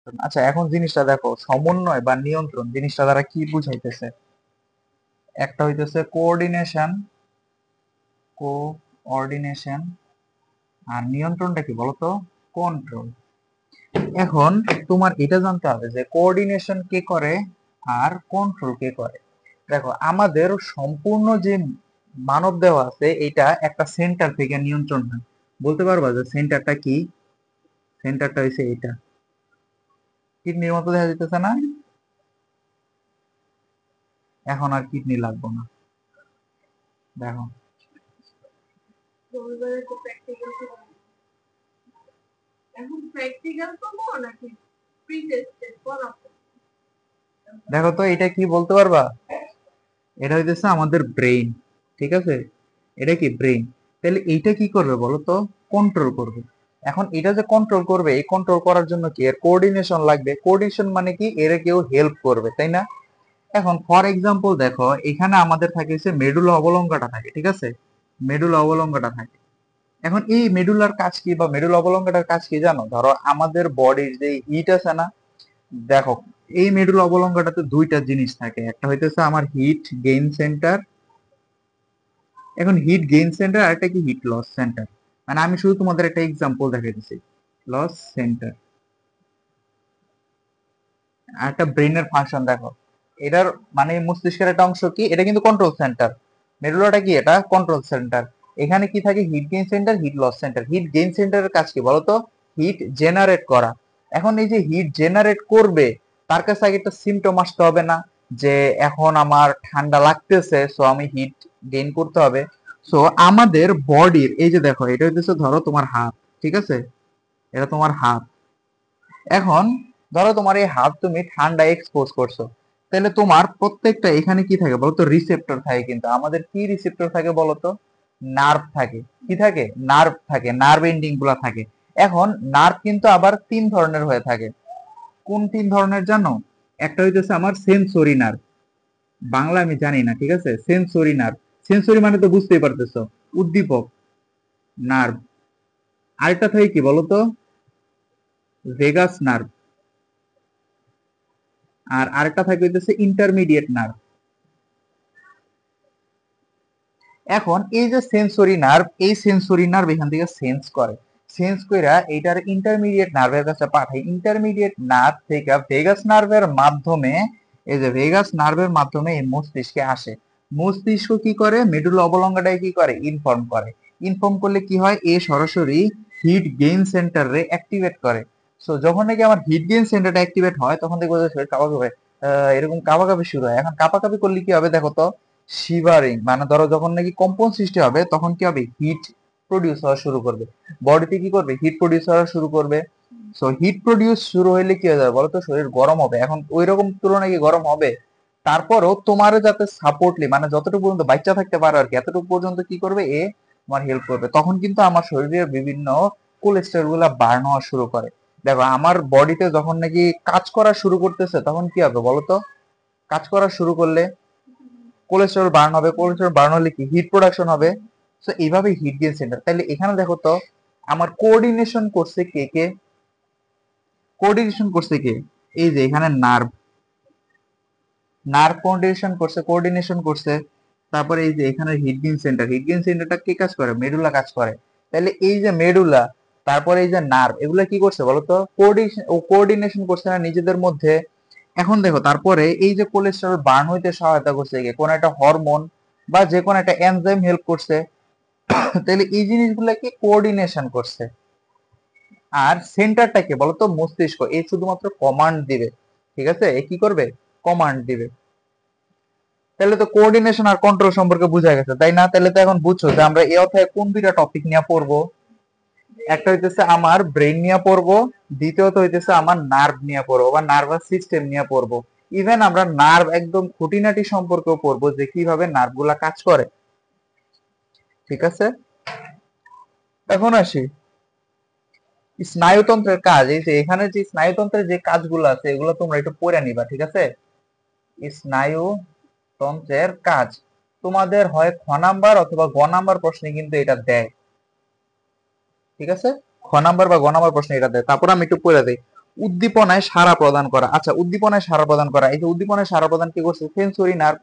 আচ্ছা, এখন জিনিসটা দেখো, সমন্বয় বা নিয়ন্ত্রণ জিনিসটা দ্বারা কি বুঝাইতেছে। একটা হইতেছে কোঅর্ডিনেশন, কোঅর্ডিনেশন, আর নিয়ন্ত্রণটা কি বলতো? কন্ট্রোল। এখন তোমার এটা জানতে হবে যে কোঅর্ডিনেশন কে করে আর কন্ট্রোল কে করে। দেখো, আমাদের সম্পূর্ণ যে মানব দেহ আছে এটা একটা সেন্টার থেকে নিয়ন্ত্রণ হয়। বলতে পারবা যে সেন্টারটা কি? সেন্টারটা হইছে এটা। কিডনির মতো দেখা যাইতেছে না? এখন আর কিডনি লাগবে না। দেখো, দেখো তো এটা কি বলতে পারবা? এটা হইতেছে আমাদের ব্রেইন। ঠিক আছে, এটা কি ব্রেইন। তাহলে এইটা কি করবে বলো তো? কন্ট্রোল করবে। এখন এটা যে কন্ট্রোল করবে, এই কন্ট্রোল করার জন্য কি এর কোঅর্ডিনেশন লাগবে। কোঅর্ডিনেশন মানে কি, এর কেউ হেল্প করবে, তাই না? এখন ফর এক্সাম্পল দেখো, এখানে আমাদের থাকে হচ্ছে মেডুলা অবলঙ্গটা থাকে, ঠিক আছে? মেডুলা অবলঙ্গটা থাকে। এখন এই মেডুলার কাজ কি বা মেডুলা অবলঙ্গটার কাজ কি জানো? ধরো আমাদের বডির যে হিট আছে না, দেখো এই মেডুলা অবলঙ্গটাতে দুইটা জিনিস থাকে। একটা হইতেছে আমার হিট গেইন সেন্টার। এখন হিট গেইন সেন্টার আর একটা কি হিট লস সেন্টার। মানে আমি শুধু তোমাদের একটা এক্সাম্পল দেখাই দিচ্ছি। লস সেন্টার আর একটা ব্রেনের ফাংশন দেখো। এটার মানে মস্তিষ্কের একটা অংশ কি, এটা কিন্তু কন্ট্রোল সেন্টার। মেডুলাটা কি, এটা কন্ট্রোল সেন্টার। এখানে কি থাকে? Heat gain centre, heat loss centre. Heat gain সেন্টারের কাজ কি বলতো? হিট জেনারেট করা। এখন এই যে হিট জেনারেট করবে, তার কাছে আগে একটা সিমটম আসতে হবে না, যে এখন আমার ঠান্ডা লাগতেছে, সো আমি হিট গেইন করতে হবে। সো আমাদের বডির এই যে দেখো, এটা হইতেছে ধরো তোমার হাত, ঠিক আছে? এটা তোমার হাত। এখন ধরো তোমার এই হাত তুমি ঠান্ডা এক্সপোজ করছো, তাহলে তোমার প্রত্যেকটা এখানে কি থাকে বলতো? রিসেপ্টর থাকে। কিন্তু আমাদের কি রিসেপ্টর থাকে বলতো? নার্ভ থাকে। কি থাকে? নার্ভ থাকে, নার্ভ এন্ডিং গুলা থাকে। এখন নার্ভ কিন্তু আবার তিন ধরনের হয়ে থাকে। কোন তিন ধরনের জানো? একটা হইতেছে আমার সেন্সরি নার্ভ। বাংলা আমি জানি না, ঠিক আছে? Sensory nerve. সেন্সরি মানে তো বুঝতেই পারতেছো, উদ্দীপক, নার্ভ। আরেকটা থাকে কি বলতো? Vagus nerve. আর আরেকটা থাকে হইতেছে ইন্টারমিডিয়েট নার্ভ। এখন এই যে সেন্সরি নার্ভ, এই সেন্সরি নার্ভ এখান থেকে সেন্স করে। সেন্স কইরা এইটার ইন্টারমিডিয়েট নার্ভের কাছে পাঠায়। ইন্টারমিডিয়েট নার্ভ থেকে ভেগাস নার্ভের মাধ্যমে, এই যে ভেগাস নার্ভের মাধ্যমে এই মস্তিষ্কে আসে। মস্তিষ্ক কি করে? মেডুলা অবলঙ্গটাই কি করে? ইনফর্ম করে। ইনফর্ম করলে কি হয়? এ সরাসরি হিট গেইন সেন্টারে অ্যাক্টিভেট করে। সো যখন নাকি আমার হিট গেইন সেন্টারটা অ্যাক্টিভেট হয়, তখন দেখবো যে শরীর কাঁপাকাঁপি হয়। এরকম কাঁপাকাঁপি শুরু হয়। এখন কাঁপাকাঁপি করলে কি হবে দেখো তো? শিভারিং, মানে ধরো যখন নাকি কম্পন সৃষ্টি হবে, তখন কি হবে? হিট প্রডিউস হওয়া শুরু করবে। বডিতে কি করবে? হিট প্রডিউস হওয়া শুরু করবে। সো হিট প্রডিউস শুরু হইলে কি হয়ে যাবে বলতো? শরীর গরম হবে। এখন ওই রকম তুলনায় কি গরম হবে? তারপরও তোমার যাতে সাপোর্টলি, মানে যতটুকু পর্যন্ত বাচ্চা থাকতে পারো আর কি, এতটুকু পর্যন্ত কি করবে এ? তোমার হেল্প করবে। তখন কিন্তু আমার শরীরের বিভিন্ন কোলেস্টেরল গুলা বার্ন হওয়া শুরু করে। দেখো, আমার বডিতে যখন নাকি কাজ করা শুরু করতেছে, তখন কি হবে বলতো? কাজ করা শুরু করলে কোলেস্টেরল বার্ন হবে। কোলেস্টেরল বার্ন হলে কি? হিট প্রোডাকশন হবে। সো এইভাবে হিট গেইন সেন্টার। তাহলে এখানে দেখো তো, আমার কোঅর্ডিনেশন করছে কে কে? কোঅর্ডিনেশন করছে কে? এই যে এখানে নার্ভ। নার্ভ কোঅর্ডিনেশন করছে, কোঅর্ডিনেশন করছে। তারপরে এই যে এখানে heat gain centre, heat gain সেন্টারটা কে কাজ করে? মেডুলা কাজ করে। তাহলে এই যে মেডুলা, তারপরে এই যে নার্ভ, এগুলা কি করছে বলতো? কোঅর্ডিনেশন ও কোঅর্ডিনেশন করছে না নিজেদের মধ্যে। এখন দেখো, তারপরে এই যে কোলেস্টেরল বার্ন হইতে সহায়তা করছে কি? কোন একটা হরমোন বা যে কোনো একটা এনজাইম হেল্প করছে। তাহলে এই জিনিসগুলোকে কোঅর্ডিনেশন করছে। আর সেন্টারটা কে বলতো? মস্তিষ্ক। এই শুধুমাত্র কমান্ড দিবে, ঠিক আছে? এ কি করবে? কমান্ড দিবে। তাহলে তো কোঅর্ডিনেশন আর কন্ট্রোল সম্পর্কে বোঝা গেছে, তাই না? তাহলে তো এখন বুঝছো যে আমরা এই অধ্যায়ে কোন দুইটা টপিক নিয়ে পড়বো। একটা হইতেছে আমার ব্রেন নিয়ে পড়বো, দ্বিতীয়ত হইতেছে আমার নার্ভ নিয়ে পড়বো বা নার্ভাস সিস্টেম নিয়ে পড়বো। ইভেন আমরা নার্ভ একদম খুঁটিনাটি সম্পর্কেও পড়বো, যে কিভাবে নার্ভ গুলা কাজ করে। ঠিক আছে, এখন আসি স্নায়ুতন্ত্রের কাজ। এই যে এখানে যে স্নায়ুতন্ত্রের যে কাজগুলো আছে, এগুলো তোমরা একটু পড়ে নিবা, ঠিক আছে? স্নায়ুতন্ত্রের কাজ তোমাদের হয় খ নাম্বার অথবা গ নাম্বার প্রশ্নে কিন্তু এটা দেয়, ঠিক আছে? খ নাম্বার বা গ নাম্বার প্রশ্নে এটা দেয়। তারপর আমি একটু পড়ে দিই। উদ্দীপনায় সাড়া প্রদান করা। আচ্ছা, উদ্দীপনায় সাড়া প্রদান করা, এই যে উদ্দীপনায় সাড়া প্রদান কি করছে, সেন্সরি নার্ভ,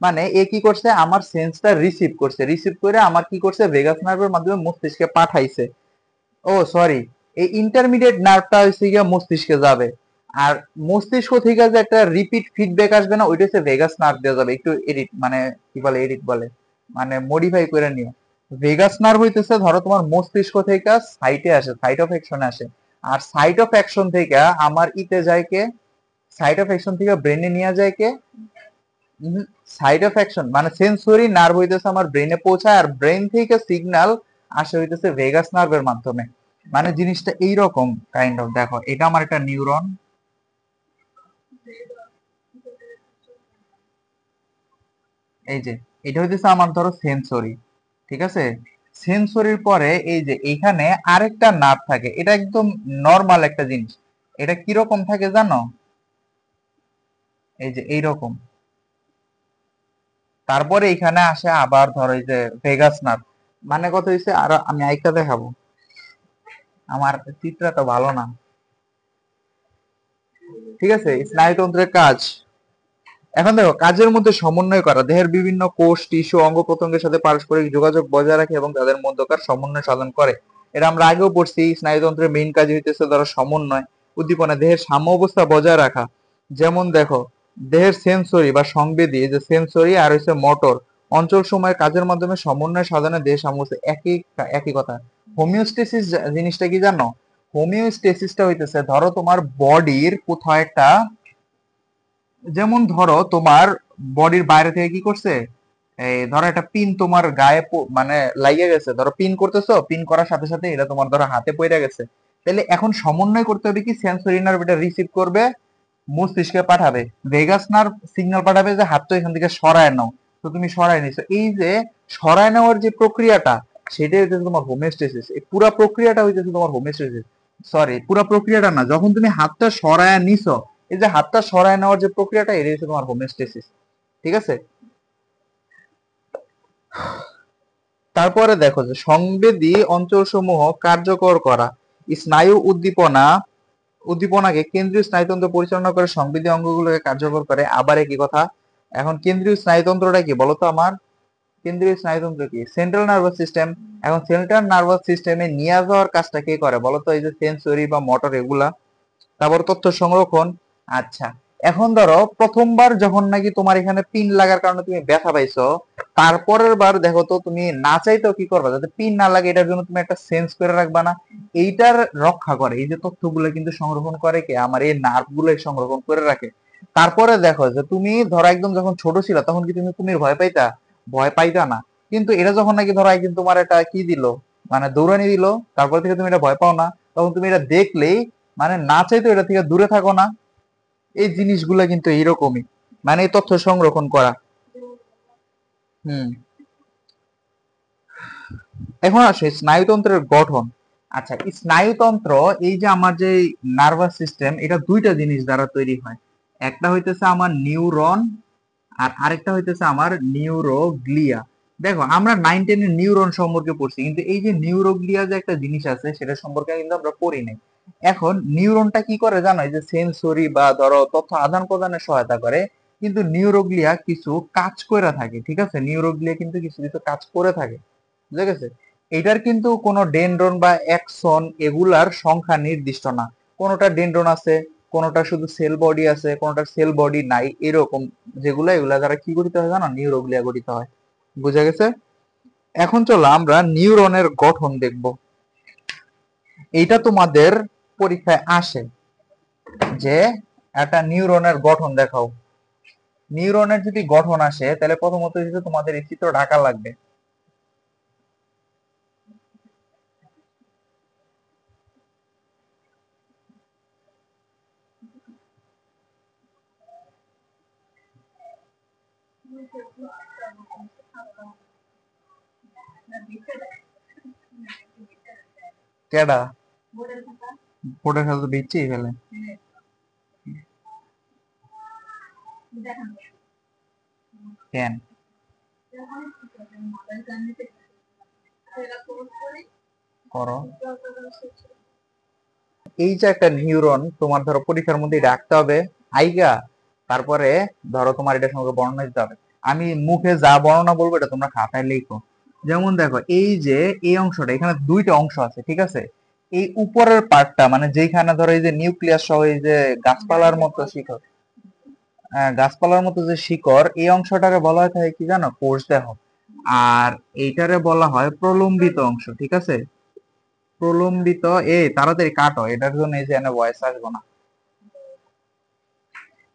মানে এ কি করছে, আমার সেন্সটা রিসিভ করছে, রিসিভ করে আমার কি করছে, ভেগাস নার্ভের মাধ্যমে মস্তিষ্কে পাঠাইছে। ও সরি, এই ইন্টারমিডিয়েট নার্ভটা হচ্ছে গিয়ে মস্তিষ্কে যাবে, আর মস্তিষ্ক থেকে যে একটা রিপিট ফিডব্যাক আসবে না, ওইটা হচ্ছে ভেগাস নার্ভ দিয়ে যাবে। একটু এডিট মানে কি বলে, এডিট বলে মানে মডিফাই করে নিও। ভেগাস নার্ভ হইতেছে ধরো তোমার মস্তিষ্ক থেকে সাইটে আসে, সাইট অফ অ্যাকশনে আসে, আর সাইট অফ অ্যাকশন থেকে আমার ইতে যায় কে, সাইট অফ অ্যাকশন থেকে ব্রেনে নিয়ে যায় কে, সাইড অফ অ্যাকশন মানে সেন্সরি নার্ভ হইতেছে আমার ব্রেনে পৌঁছায়, আর ব্রেন থেকে সিগন্যাল আসে হইতেছে ভেগাস নার্ভের মাধ্যমে। মানে জিনিসটা এইরকম কাইন্ড অফ, দেখো এটা আমার একটা নিউরন, এই যে এটা হইতেছে আমার ধরো সেন্সরি, ঠিক আছে। সেন্সরির পরে এই যে এইখানে আরেকটা নার্ভ থাকে, এটা একদম নর্মাল একটা জিনিস। এটা কিরকম থাকে জানো, এই যে এইরকম। তারপরে এখানে আসে আবার ধরো এই যে ভেগাস নার্ভ, মানে কথা হইছে, আর আমি আইকা দেখাবো, আমার চিত্র তো ভালো না, ঠিক আছে। স্নায়ুতন্ত্রের কাজ, এখন দেখো কাজের মধ্যে সমন্বয় করা, দেহের বিভিন্ন কোষ, টিস্যু, অঙ্গ প্রত্যঙ্গের সাথে পারস্পরিক যোগাযোগ বজায় রাখে এবং তাদের মধ্যকার সমন্বয় সাধন করে। এটা আমরা আগেও পড়ছি, স্নায়ুতন্ত্রের মেইন কাজ হইতেছে ধরো সমন্বয়, উদ্দীপনা, দেহের সাম্য অবস্থা বজায় রাখা। যেমন দেখো, দেহের সেন্সরি বা সংবেদী, এই যে সেন্সরি আর হচ্ছে মোটর অঞ্চল সময়ের কাজের মাধ্যমে সমন্বয় সাধনে দেহ সাম্য অবস্থা, একই একই কথা। হোমিওস্টেসিস জিনিসটা কি জানো, হোমিওস্টেসিসটা হইতেছে ধরো তোমার বডির কোথাও একটা, যেমন ধরো তোমার বডির বাইরে থেকে কি করছে, এই ধরো একটা পিন তোমার গায়ে মানে লাগিয়ে গেছে, ধরো পিন করতেছো, পিন করার সাথে সাথে এটা তোমার ধরো হাতে পড়ে গেছে, তাহলে এখন সমন্বয় করতে হবে কি, সেন্সরি নার্ভ এটা রিসিভ করবে, মস্তিষ্কে পাঠাবে, ভেগাস নার্ভ সিগন্যাল পাঠাবে যে হাতটা এখান থেকে সরায় নাও, তো তুমি সরায় নিছো, এই যে সরায় নেওয়ার যে প্রক্রিয়াটা, সেটাই হইতেছে তোমার হোমিওস্টেসিস। এই পুরো প্রক্রিয়াটা হইতেছে তোমার হোমিওস্টেসিস, সরি পুরো প্রক্রিয়াটা না, যখন তুমি হাতটা সরায় নিছো, এই যে হাতটা সরায় নেওয়ার যে প্রক্রিয়াটা, এটাই হচ্ছে তোমার হোমিওস্টেসিস, ঠিক আছে। তারপরে দেখো যে সংবেদী অঞ্চলসমূহ কার্যকর করা, স্নায়ু উদ্দীপনাকে কেন্দ্রীয় স্নায়ুতন্ত্র পরিচালনা করে, সংবেদী অঙ্গগুলোকে কার্যকর করে, আবার একই কথা। এখন কেন্দ্রীয় স্নায়ুতন্ত্রটা কি বলতো আমার, কেন্দ্রীয় স্নায়ুতন্ত্র কি, সেন্ট্রাল নার্ভাস সিস্টেম। এখন সেন্ট্রাল নার্ভাস সিস্টেমে নিয়ে যাওয়ার কাজটা কে করে বলতো, এই যে সেন্সরি বা মোটর এগুলা। তারপর তথ্য সংরক্ষণ। আচ্ছা, এখন ধরো প্রথমবার যখন নাকি তোমার এখানে পিন লাগার কারণে তুমি ব্যথা পাইছো, তারপরের বার দেখো তো তুমি না চাইতেও কি করবা, যাতে পিন না লাগে এটার জন্য তুমি একটা সেন্স করে রাখবা না, এইটার রক্ষা করে, এই যে তথ্যগুলো কিন্তু সংরক্ষণ করে কে, আমার এই নার্ভ গুলো সংরক্ষণ করে রাখে। তারপরে দেখো যে তুমি ধরো একদম যখন ছোট ছিল, তখন কি তুমি কুমির ভয় পাইতা, ভয় পাইতা না, কিন্তু এটা যখন নাকি ধরো একদিন তোমার এটা কি দিল, মানে দৌড়ানি দিল, তারপর থেকে তুমি এটা ভয় পাও না, তখন তুমি এটা দেখলেই মানে না চাইতো এটা থেকে দূরে থাকো না। এই জিনিসগুলা কিন্তু এইরকমই, মানে এই তথ্য সংরক্ষণ করা। হুম, এখন আসে স্নায়ুতন্ত্রের গঠন। আচ্ছা, এই স্নায়ুতন্ত্র, এই যে আমার যে নার্ভাস সিস্টেম, এটা দুইটা জিনিস দ্বারা তৈরি হয়, একটা হইতেছে আমার নিউরন, আর আরেকটা হইতেছে আমার নিউরোগ্লিয়া। দেখো আমরা 9-10 এর নিউরন সম্পর্কে পড়ছি, কিন্তু এই যে নিউরোগ্লিয়া যে একটা জিনিস আছে, সেটা সম্পর্কে কিন্তু আমরা পড়ি নাই। এখন নিউরনটা কি করে জানো, এই যে সেন্সরি বা ধরো তথ্য আদান প্রদানে সহায়তা করে, কিন্তু নিউরোগ্লিয়া কিছু কাজ করে থাকে, ঠিক আছে, নিউরোগ্লিয়া কিন্তু কিছু কিছু কাজ করে থাকে, বুঝা গেছে। এটার কিন্তু কোনো ডেনড্রন বা অ্যাক্সন এগুলার সংখ্যা নির্দিষ্ট না, কোনোটা ডেনড্রন আছে, কোনোটা শুধু সেল বডি আছে, কোনোটা সেল বডি নাই, এরকম যেগুলা, এগুলা দ্বারা কি গঠিত হয় জানো, নিউরোগ্লিয়া গঠিত হয়, বুঝা গেছে। এখন চলো আমরা নিউরনের গঠন দেখব। এইটা তোমাদের পরীক্ষায় আসে যে একটা নিউরনের গঠন দেখাও, নিউরনের যদি গঠন আসে, তাহলে প্রথমত হচ্ছে তোমাদের এই চিত্র ঢাকা লাগবে। কেডা, বোর্ডের সাথে বিচ্ছি ফেলে, কেন করো, এই যে একটা নিউরন তোমার ধরো পরীক্ষার মধ্যে রাখতে হবে আইগা, তারপরে ধরো তোমার এটা সঙ্গে বর্ণনা দিতে হবে। আমি মুখে যা বর্ণনা বলবো এটা তোমরা খাতায় লিখো। যেমন দেখো এই যে এই অংশটা, এখানে দুইটা অংশ আছে, ঠিক আছে? এই উপরের পার্টটা মানে যেখানে ধরো এই যে নিউক্লিয়াস সহ এই যে গাছপালার মতো শিকড়, গাছপালার মতো যে শিকড়, এই অংশটাকে বলা হয় থাকে কি জানো, কোষ দেহ। আর এইটারে বলা হয় প্রলম্বিত অংশ, ঠিক আছে? প্রলম্বিত, তাড়াতাড়ি কাটো, এটার জন্য এই যে এনে ভয়েস আসবো না,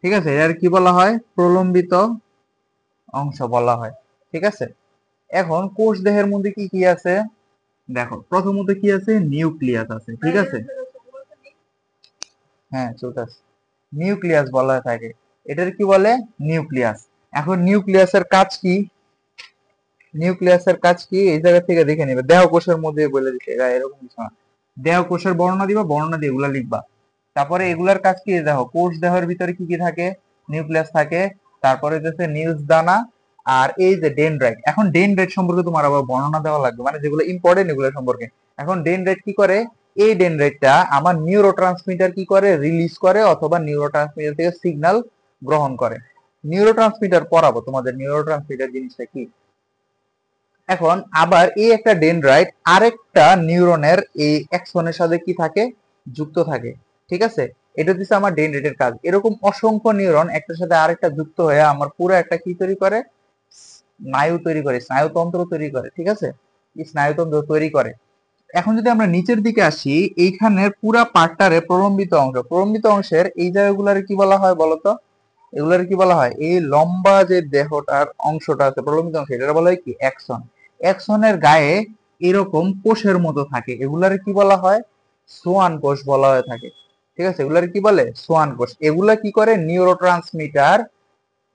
ঠিক আছে? এর কি বলা হয়, প্রলম্বিত অংশ বলা হয়, ঠিক আছে? এখন কোষ দেহের মধ্যে কি কি আছে দেখো, প্রথমত কি আছে, নিউক্লিয়াস আছে, ঠিক আছে? হ্যাঁ চলতে আছে, নিউক্লিয়াস বলা হয়ে থাকে, এটার কি বলে, নিউক্লিয়াস। এখন নিউক্লিয়াসের কাজ কি, নিউক্লিয়াসের কাজ কি এই জায়গা থেকে দেখে নিবে, দেহ কোষের মধ্যে বলে দিচ্ছে, এরা এরকম কিছু না, দেহ কোষের বর্ণনা দিবা, বর্ণনা দিয়ে এগুলা লিখবা। তারপরে এগুলার কাজ কি, দেখো কোষ দেহের ভিতরে কি কি থাকে, নিউক্লিয়াস থাকে, তারপরে হচ্ছে নিউজ দানা, আর এই যে ডেনড্রাইট। এখন ডেনড্রাইট সম্পর্কে তোমার আবার বর্ণনা দেওয়া লাগবে, মানে যেগুলো ইম্পর্টেন্ট এগুলো সম্পর্কে। এখন ডেনড্রাইট কি করে, এই ডেনড্রাইটটা আমার নিউরোট্রান্সমিটার কি করে, রিলিজ করে, অথবা নিউরোট্রান্সমিটার থেকে সিগন্যাল গ্রহণ করে। নিউরোট্রান্সমিটার পড়াবো তোমাদের, নিউরোট্রান্সমিটার জিনিসটা কি। এখন আবার এই একটা ডেনড্রাইট আরেকটা নিউরনের এই এক্সনের সাথে কি থাকে, যুক্ত থাকে, ঠিক আছে? এটা হচ্ছে আমার ডেনড্রাইটের কাজ। এরকম অসংখ্য নিউরন একটার সাথে আরেকটা যুক্ত হয়ে আমার পুরো একটা কি তৈরি করে, স্নায়ু তৈরি করে, স্নায়ুতন্ত্র তৈরি করে, ঠিক আছে? এই স্নায়ুতন্ত্র তৈরি করে। এখন যদি আমরা নিচের দিকে আসি, এইখানের পুরা পার্টটারে প্রলম্বিত অংশ, প্রলম্বিত অংশের এই জায়গাগুলারে কি বলা হয় বলতো, এগুলার কি বলা হয়, এই লম্বা যে দেহটার অংশটা আছে প্রলম্বিত অংশ, এটা বলা হয় কি অ্যাক্সন। অ্যাক্সনের গায়ে এরকম কোষের মতো থাকে, এগুলার কি বলা হয়, সোয়ান কোষ বলা হয়ে থাকে, ঠিক আছে? এগুলার কি বলে, সোয়ান কোষ। এগুলা কি করে, নিউরোট্রান্সমিটার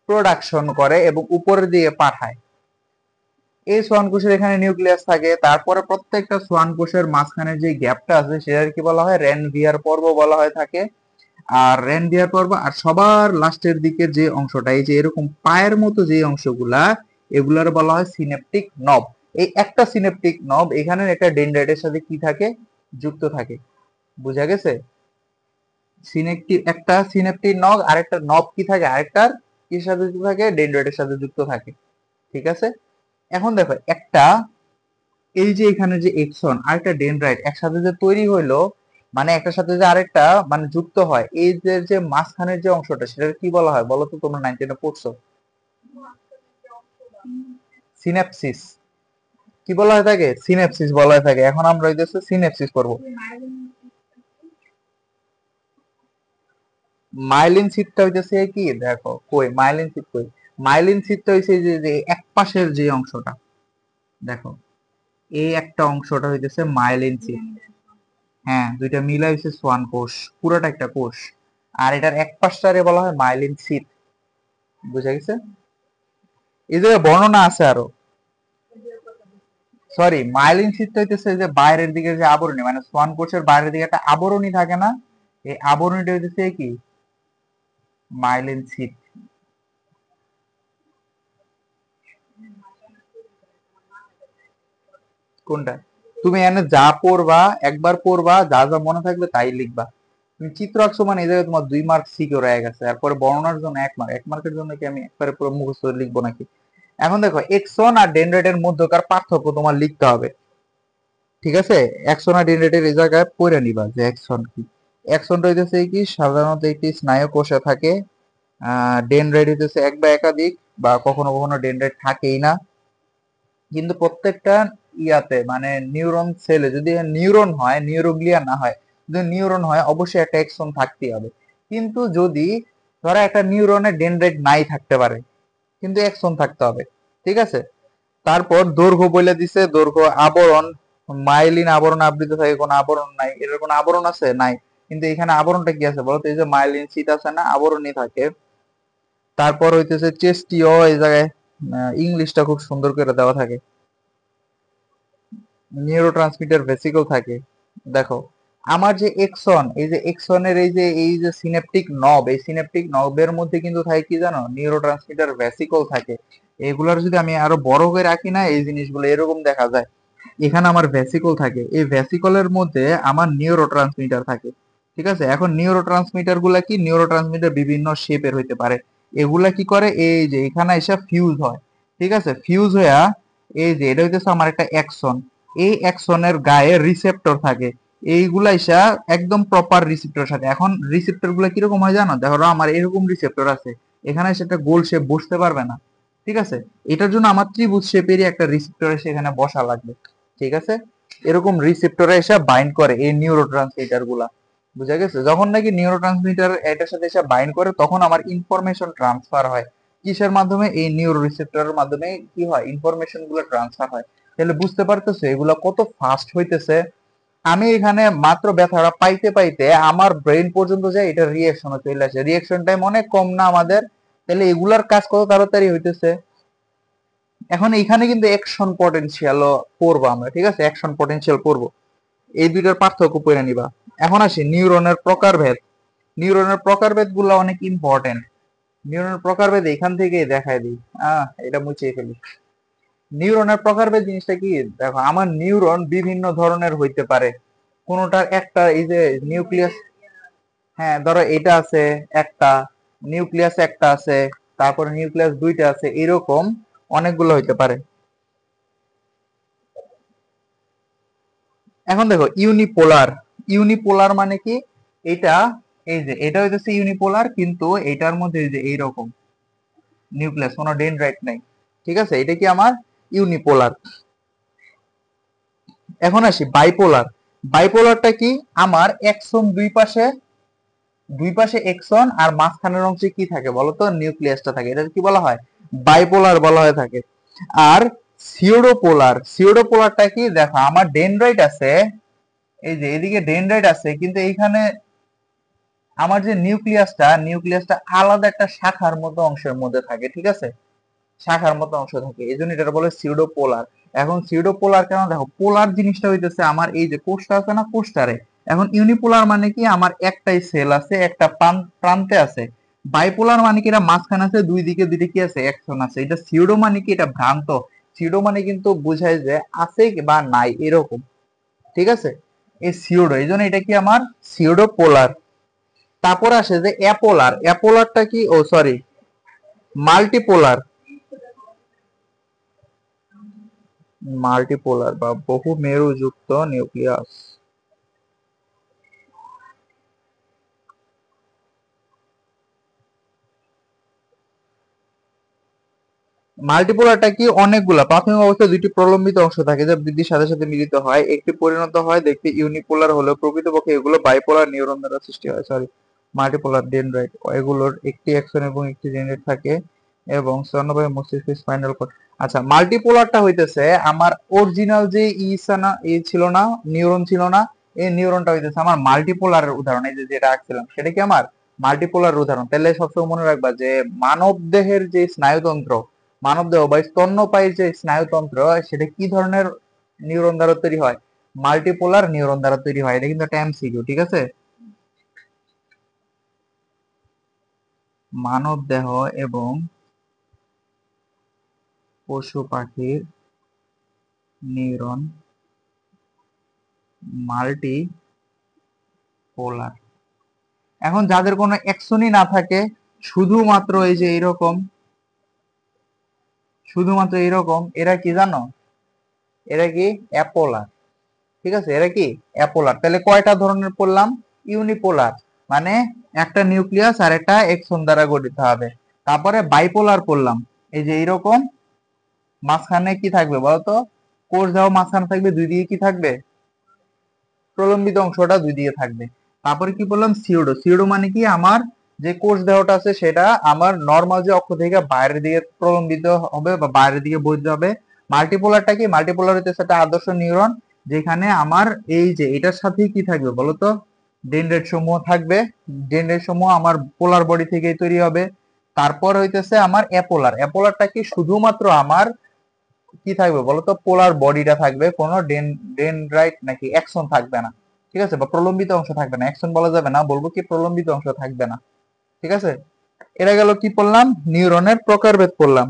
প্রোডাকশন করে এবং উপরের দিকে পাঠায়। এই সোয়ান কোষের এখানে নিউক্লিয়াস থাকে, তারপরে প্রত্যেকটা সোয়ান কোষের মাঝখানে যে গ্যাপটা আছে সেটার কি বলা হয়, রেনভিয়ার পর্ব বলা হয়ে থাকে। আর রেনডিয়ার পর্ব, আর সবার লাস্টের দিকে যে অংশটা, এই যে এরকম পায়ের মতো যে অংশগুলা, এগুলার বলা হয় সিনেপটিক নব। এই একটা সিনেপটিক নব এখানে একটা ডেনড্রাইটের সাথে কি থাকে, যুক্ত থাকে। বুঝা গেছে? সিনেপটিক একটা সিনেপটিক নব, আরেকটা নব কি থাকে, আরেকটার কি সাথে যুক্ত থাকে, ডেনড্রাইটের সাথে যুক্ত থাকে, ঠিক আছে? এখন দেখো একটা, এই যে এখানে যে এক্সন আর একটা ডেনড্রাইট একসাথে যে তৈরি হইলো, মানে একটার সাথে যে আরেকটা মানে যুক্ত হয়, এই যে যে মাঝখানের যে অংশটা সেটা কি বলা হয় বলো তো, তোমরা 9-10 পড়ছো, সিন্যাপসিস। কি বলা হয় থাকে, সিন্যাপসিস বলা হয় থাকে। এখন আমরা হইতেছে সিন্যাপসিস করব। মাইলিন সিটটা হইতেছে কি, দেখো কই মাইলিন সিট কই, মাইলিন সিটটা হইছে যে যে এক পাশের যে অংশটা, দেখো এই একটা অংশটা হইতেছে মাইলিন সিট। হ্যাঁ, দুইটা মিলা হইছে সোয়ান কোষ, পুরোটা একটা কোষ। আর এটার এক পাশটারে বলা হয় মাইলিন সিট। বুঝা গেছে? এই যে বর্ণনা আছে আরো, সরি, মাইলিন সিটটা হইতেছে যে বাইরের দিকে যে আবরণী, মানে সোয়ান কোষের বাইরের দিকে একটা আবরণী থাকে না, এই আবরণীটা হইতেছে কি, মাইলিন সিট। কোনটা, তুমি এনে যা পড়বা, একবার পড়বা, যা যা মনে থাকবে তাই লিখবা। তুমি চিত্র আঁকছো মানে এই জায়গায় তোমার 2 মার্ক সিকিউর হয়ে গেছে। এরপরে বর্ণনার জন্য 1 মার্ক, 1 মার্কের জন্য কি আমি একবারে পুরো মুখস্থ লিখবো নাকি? এখন দেখো এক্সন আর ডেনড্রাইটের মধ্যকার পার্থক্য তোমার লিখতে হবে, ঠিক আছে? অ্যাকশন আর ডেনড্রাইটের এই জায়গায় পড়ে নিবা যে অ্যাকশন কি। অ্যাকশনটা হইতেছে কি, সাধারণত একটি স্নায়ু কোষে থাকে। ডেনড্রাইট হইতেছে এক বা একাধিক, বা কখনো কখনো ডেনড্রাইট থাকেই না। কিন্তু প্রত্যেকটা ইয়াতে মানে নিউরন সেলে যদি নিউরন হয়, নিউরোগ্লিয়া না হয়, যদি নিউরন হয় অবশ্যই একটা এক্সন থাকতেই হবে। কিন্তু যদি ধরো একটা নিউরনের ডেনড্রাইট নাই থাকতে পারে, কিন্তু এক্সন থাকতে হবে, ঠিক আছে? তারপর দৈর্ঘ্য বলে দিছে, দৈর্ঘ্য, আবরণ, মাইলিন আবরণ আবৃত থাকে, কোনো আবরণ নাই, এটার কোনো আবরণ আছে নাই, কিন্তু এখানে আবরণটা কি আছে বলতো, এই যে মাইলিন শীট আছে না, আবরণই থাকে। তারপর হইতেছে চেস্টিও, এই জায়গায় ইংলিশটা খুব সুন্দর করে দেওয়া থাকে, নিউরোট্রান্সমিটার ভেসিকল থাকে। দেখো আমার যে এক্সন, এই যে এক্সনের এই যে সিনেপটিক নব, এই সিনেপটিক নবের মধ্যে কিন্তু থাকে কি জানো, নিউরোট্রান্সমিটার ভেসিকল থাকে। এগুলার যদি আমি আরো বড় করে রাখি না, এই জিনিসগুলো এরকম দেখা যায়। এখানে আমার ভেসিকল থাকে, এই ভেসিকলের মধ্যে আমার নিউরোট্রান্সমিটার থাকে। ঠিক আছে। এখন নিউরোট্রান্সমিটার গুলা কি, নিউরোট্রান্সমিটার বিভিন্ন শেপের হইতে পারে। এগুলা কি করে, এই যে এখানে এসে ফিউজ হয়, ঠিক আছে। ফিউজ হইয়া এই যে এটা হইতেছে আমার একটা অ্যাকশন, এই অ্যাকশনের গায়ে রিসেপ্টর থাকে, এইগুলা এসা একদম প্রপার রিসেপ্টর সাথে। এখন রিসেপ্টর গুলা কিরকম হয় জানো, দেখো আমার এরকম রিসেপ্টর আছে, এখানে সেটা গোল শেপ বসতে পারবে না, ঠিক আছে। এটার জন্য আমার ত্রিভুজ শেপেরই একটা রিসেপ্টর এসে এখানে বসা লাগবে, ঠিক আছে। এরকম রিসেপ্টরে এসে বাইন্ড করে এই নিউরোট্রান্সমিটার গুলা, বুঝা গেছে। যখন নাকি নিউরোট্রান্সমিটার এটার সাথে এসে বাইন্ড করে তখন আমার ইনফরমেশন ট্রান্সফার হয় কিসের মাধ্যমে, এই নিউরো রিসেপ্টরের মাধ্যমে কি হয়, ইনফরমেশন গুলো ট্রান্সফার হয়। তাহলে বুঝতে পারতেছো এগুলা কত ফাস্ট হইতেছে। আমি এখানে মাত্র ব্যথাটা পাইতে পাইতে আমার ব্রেন পর্যন্ত যায়, এটা রিয়াকশনে চলে আসে, রিয়াকশন টাইম অনেক কম না আমাদের, তাহলে এগুলার কাজ কত তাড়াতাড়ি হইতেছে। এখন এখানে কিন্তু অ্যাকশন পটেনশিয়ালও পড়বো আমরা, ঠিক আছে, অ্যাকশন পটেনশিয়াল পড়বো, এই দুইটার পার্থক্য পড়ে নিবা। এখন আসি নিউরনের প্রকারভেদ। নিউরনের প্রকারভেদ গুলো অনেক ইম্পর্টেন্ট। নিউরনের প্রকারভেদ এখান থেকে দেখায় দিই, এটা মুছিয়ে ফেলি। নিউরনের প্রকারভেদ জিনিসটা কি, দেখো আমার নিউরন বিভিন্ন ধরনের হইতে পারে, কোনোটার একটা এই যে নিউক্লিয়াস, হ্যাঁ ধরো এটা আছে একটা, নিউক্লিয়াস একটা আছে, তারপরে নিউক্লিয়াস দুইটা আছে, এরকম অনেকগুলো হইতে পারে। এখন দেখো ইউনিপোলার, ইউনিপোলার মানে কি, এটা এই যে এটা হইতেছে ইউনিপোলার, কিন্তু এটার মধ্যে এই যে এইরকম নিউক্লিয়াস, কোনো ডেনড্রাইট নাই, ঠিক আছে, এটা কি আমার ইউনিপোলার। এখন আসি বাইপোলার। বাইপোলারটা কি, আমার এক্সন দুই পাশে এক্সন আর মাঝখানের অংশে কি থাকে বলতো, নিউক্লিয়াসটা থাকে, এটা কি বলা হয়, বাইপোলার বলা হয়ে থাকে। আর সিউডোপোলার, সিউডোপোলারটা কি, দেখো আমার ডেনড্রাইট আছে, এই যে এদিকে ডেনড্রাইট আছে, কিন্তু এইখানে আমার যে নিউক্লিয়াসটা আলাদা একটা শাখার মতো অংশের মধ্যে থাকে, ঠিক আছে, শাখার মতো অংশ থাকে, এই জন্য এটা বলে সিউডো পোলার। এখন সিউডো পোলার কেন, দেখো পোলার জিনিসটা হইতেছে আমার এই যে কোষটা আছে না, কোষটারে। এখন ইউনিপোলার মানে কি, আমার একটাই সেল আছে, একটা প্রান্তে আছে। বাইপোলার মানে কি, এটা মাঝখানে আছে, দুই দিকে দুইটা কি আছে, অ্যাকশন আছে। এটা সিউডো মানে কি, এটা ভ্রান্ত। সিউডো মানে কিন্তু বোঝায় যে আছে বা নাই এরকম, ঠিক আছে। এই সিউডো, এই জন্য এটা কি আমার সিউডো পোলার। তারপর আসে যে অ্যাপোলার, অ্যাপোলারটা কি, ও সরি, মাল্টিপোলার। মাল্টিপোলার বা বহু মেরুযুক্ত নিউক্লিয়াস। মাল্টিপোলারটা কি, অনেকগুলা প্রাথমিক অবস্থায় দুইটি প্রলম্বিত অংশ থাকে যা বৃদ্ধির সাথে সাথে মিলিত হয়, একটি পরিণত হয় দেখতে ইউনিপোলার হলেও প্রকৃতপক্ষে এগুলো বাইপোলার নিউরন দ্বারা সৃষ্টি হয়, সরি, মাল্টিপোলার ডেনড্রাইট, এগুলোর একটি অ্যাকশন এবং একটি ডেনড্রাইট থাকে এবং স্তন্যপায়ী মস্তিষ্ক স্পাইনাল কর্ড। আচ্ছা, মাল্টিপোলারটা হইতেছে আমার অরিজিনাল যে ছিল না, নিউরন ছিল না, এই নিউরনটা হইতেছে আমার মাল্টিপোলারের উদাহরণ, এই যে যেটা আঁকছিলাম সেটা কি আমার মাল্টিপোলার উদাহরণ। তাহলে সবসময় মনে রাখবা যে মানব দেহের যে স্নায়ুতন্ত্র, মানবদেহ বা স্তন্যপায়ীর যে স্নায়ুতন্ত্র, সেটা কি ধরনের নিউরন দ্বারা তৈরি হয়, মাল্টিপোলার নিউরন দ্বারা তৈরি হয়। এটা কিন্তু একটা এমসিকিউ, ঠিক আছে। মানবদেহ এবং পশু পাখির নিউরন মাল্টিপোলার। এখন যাদের কোনো অ্যাকশনই না থাকে, শুধুমাত্র এই যে এইরকম, শুধুমাত্র এইরকম, এরা কি জানো, এরা কি অ্যাপোলার, ঠিক আছে, এরা কি অ্যাপোলার। তাহলে কয়টা ধরনের পড়লাম, ইউনিপোলার মানে একটা নিউক্লিয়াস আর একটা এক্সন দ্বারা গঠিত হবে। তারপরে বাইপোলার পড়লাম, এই যে এইরকম, মাঝখানে কি থাকবে বলতো, কোষ দেহ মাঝখানে থাকবে, দুই দিকে কি থাকবে, প্রলম্বিত অংশটা দুই দিকে থাকবে। তারপরে কি বললাম, সিউডো, সিউডো মানে কি, আমার যে কোষ দেহটা আছে সেটা আমার নর্মাল যে অক্ষ থেকে বাইরের দিকে প্রলম্বিত হবে বা বাইরের দিকে বইতে হবে। মাল্টিপোলারটা কি, মাল্টিপোলার হচ্ছে একটা আদর্শ নিউরন, যেখানে আমার এই যে এটার সাথেই কি থাকবে বলতো, ডেনড্রাইট সমূহ থাকবে, ডেনড্রাইট সমূহ আমার পোলার বডি থেকেই তৈরি হবে। তারপর হইতেছে আমার অ্যাপোলার, অ্যাপোলারটা কি, শুধুমাত্র আমার কি থাকবে বলতো, পোলার বডিটা থাকবে, কোনো ডেনড্রাইট নাকি অ্যাকশন থাকবে না, ঠিক আছে, বা প্রলম্বিত অংশ থাকবে না, অ্যাকশন বলা যাবে না, বলবো কি প্রলম্বিত অংশ থাকবে না, ঠিক আছে। এরা গেল কি পড়লাম, নিউরনের প্রকারভেদ পড়লাম।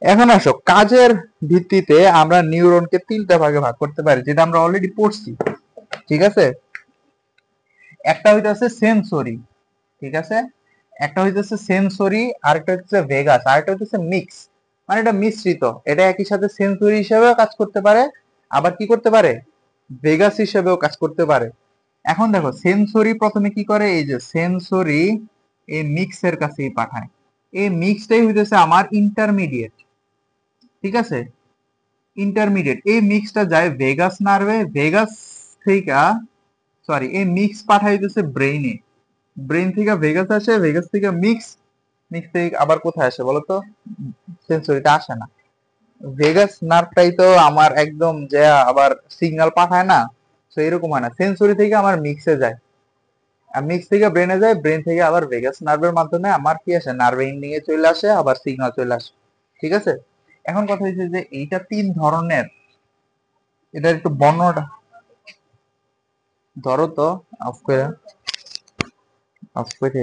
এখন আসো কাজের ভিত্তিতে আমরা নিউরনকে তিনটা ভাগে ভাগ করতে পারি, যেটা আমরা অলরেডি পড়ছি, ঠিক আছে। একটা হইতেছে সেন্সরি, ঠিক আছে, একটা হইতেছে সেন্সরি, আরেকটা হচ্ছে ভেগাস, আরেকটা হইতেছে মিক্স, মানে এটা মিশ্রিত। এটা একই সাথে সেন্সরি হিসেবেও কাজ করতে পারে, আবার কি করতে পারে, ভেগাস হিসেবেও কাজ করতে পারে। এখন দেখো সেন্সরি প্রথমে কি করে, এই যে সেন্সরি এই মিক্সের কাছেই পাঠায়। এই মিক্সটাই হইতেছে আমার ইন্টারমিডিয়েট, ঠিক আছে, ইন্টারমিডিয়েট। এই মিক্সটা যায় ভেগাস নার্ভে, ভেগাস থেকে, সরি, এই মিক্স পাঠাইতেছে ব্রেইনে, ব্রেইন থেকে ভেগাস আসে, ভেগাস থেকে মিক্স, মিক্স থেকে আবার কোথায় আসে বলতো, সেন্সরিটা আসে না। ভেগাস নার্ভটাই তো আমার একদম যে আবার সিগন্যাল পাঠায় না, তো এরকম হয় না, সেন্সরি থেকে আমার মিক্সে যায়, আর মিক্স থেকে ব্রেনে যায়, ব্রেন থেকে আবার ভেগাস নার্ভের মাধ্যমে আমার কি আসে, নার্ভ এন্ডিং এ চলে আসে, আবার সিগন্যাল চলে আসে, ঠিক আছে। এখন কথা হচ্ছে যে এইটা তিন ধরনের, এটার একটু বর্ণনাটা ধরো তো, অফ করে, অফ করে